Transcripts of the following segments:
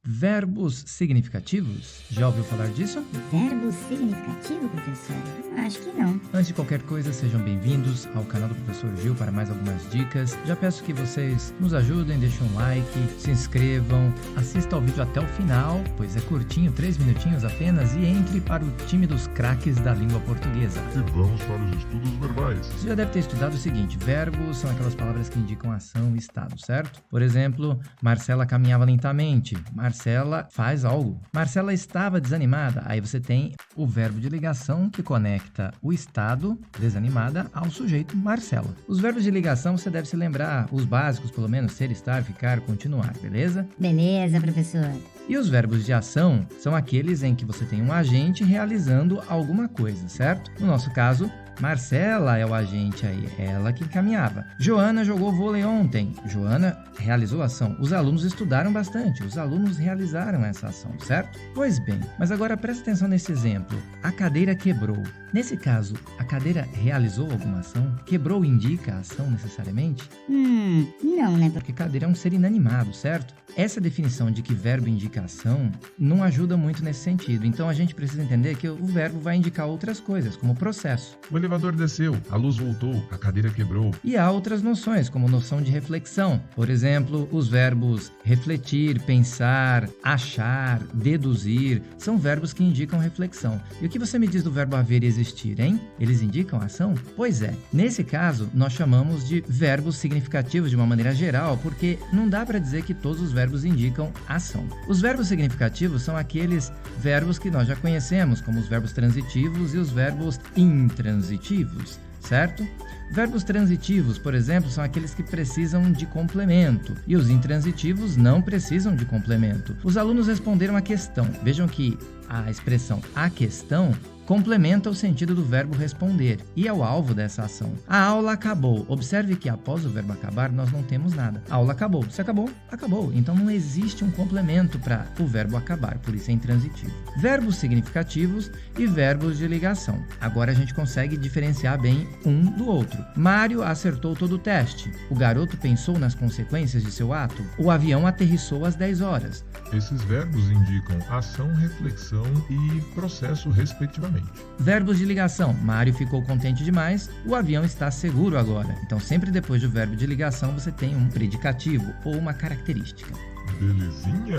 Verbos significativos? Já ouviu falar disso? Verbo significativo, professor? Acho que não. Antes de qualquer coisa, sejam bem-vindos ao canal do Professor Gil para mais algumas dicas. Já peço que vocês nos ajudem, deixem um like, se inscrevam, assistam ao vídeo até o final, pois é curtinho, 3 minutinhos apenas, e entre para o time dos craques da língua portuguesa. E vamos para os estudos verbais. Você já deve ter estudado o seguinte: verbos são aquelas palavras que indicam ação e estado, certo? Por exemplo, Marcela caminhava lentamente. Marcela faz algo. Marcela estava desanimada. Aí você tem o verbo de ligação que conecta o estado, desanimada, ao sujeito Marcela. Os verbos de ligação você deve se lembrar, os básicos pelo menos, ser, estar, ficar, continuar, beleza? Beleza, professor. E os verbos de ação são aqueles em que você tem um agente realizando alguma coisa, certo? No nosso caso, Marcela é o agente aí, ela que caminhava. Joana jogou vôlei ontem. Joana realizou a ação. Os alunos estudaram bastante, os alunos realizaram essa ação, certo? Pois bem, mas agora presta atenção nesse exemplo. A cadeira quebrou. Nesse caso, a cadeira realizou alguma ação? Quebrou indica a ação necessariamente? Não, né? Porque cadeira é um ser inanimado, certo? Essa definição de que verbo indica ação não ajuda muito nesse sentido. Então a gente precisa entender que o verbo vai indicar outras coisas, como processo. O elevador desceu, a luz voltou, a cadeira quebrou. E há outras noções, como noção de reflexão. Por exemplo, os verbos refletir, pensar, achar, deduzir, são verbos que indicam reflexão. E o que você me diz do verbo haver e existir, hein? Eles indicam ação? Pois é. Nesse caso, nós chamamos de verbos significativos de uma maneira geral, porque não dá para dizer que todos os verbos indicam ação. Os verbos significativos são aqueles verbos que nós já conhecemos, como os verbos transitivos e os verbos intransitivos, certo? Verbos transitivos, por exemplo, são aqueles que precisam de complemento, e os intransitivos não precisam de complemento. Os alunos responderam a questão. Vejam que a expressão "a questão" complementa o sentido do verbo responder e é o alvo dessa ação. A aula acabou. Observe que após o verbo acabar, nós não temos nada. A aula acabou. Se acabou, acabou. Então não existe um complemento para o verbo acabar, por isso é intransitivo. Verbos significativos e verbos de ligação. Agora a gente consegue diferenciar bem um do outro. Mário acertou todo o teste. O garoto pensou nas consequências de seu ato. O avião aterrissou às 10 horas. Esses verbos indicam ação, reflexão e processo, respectivamente. Verbos de ligação. Mário ficou contente demais. O avião está seguro agora. Então, sempre depois do verbo de ligação, você tem um predicativo ou uma característica. Belezinha?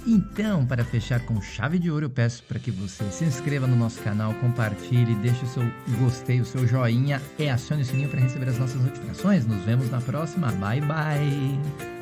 Então, para fechar com chave de ouro, eu peço para que você se inscreva no nosso canal, compartilhe, deixe o seu gostei, o seu joinha e acione o sininho para receber as nossas notificações. Nos vemos na próxima. Bye, bye!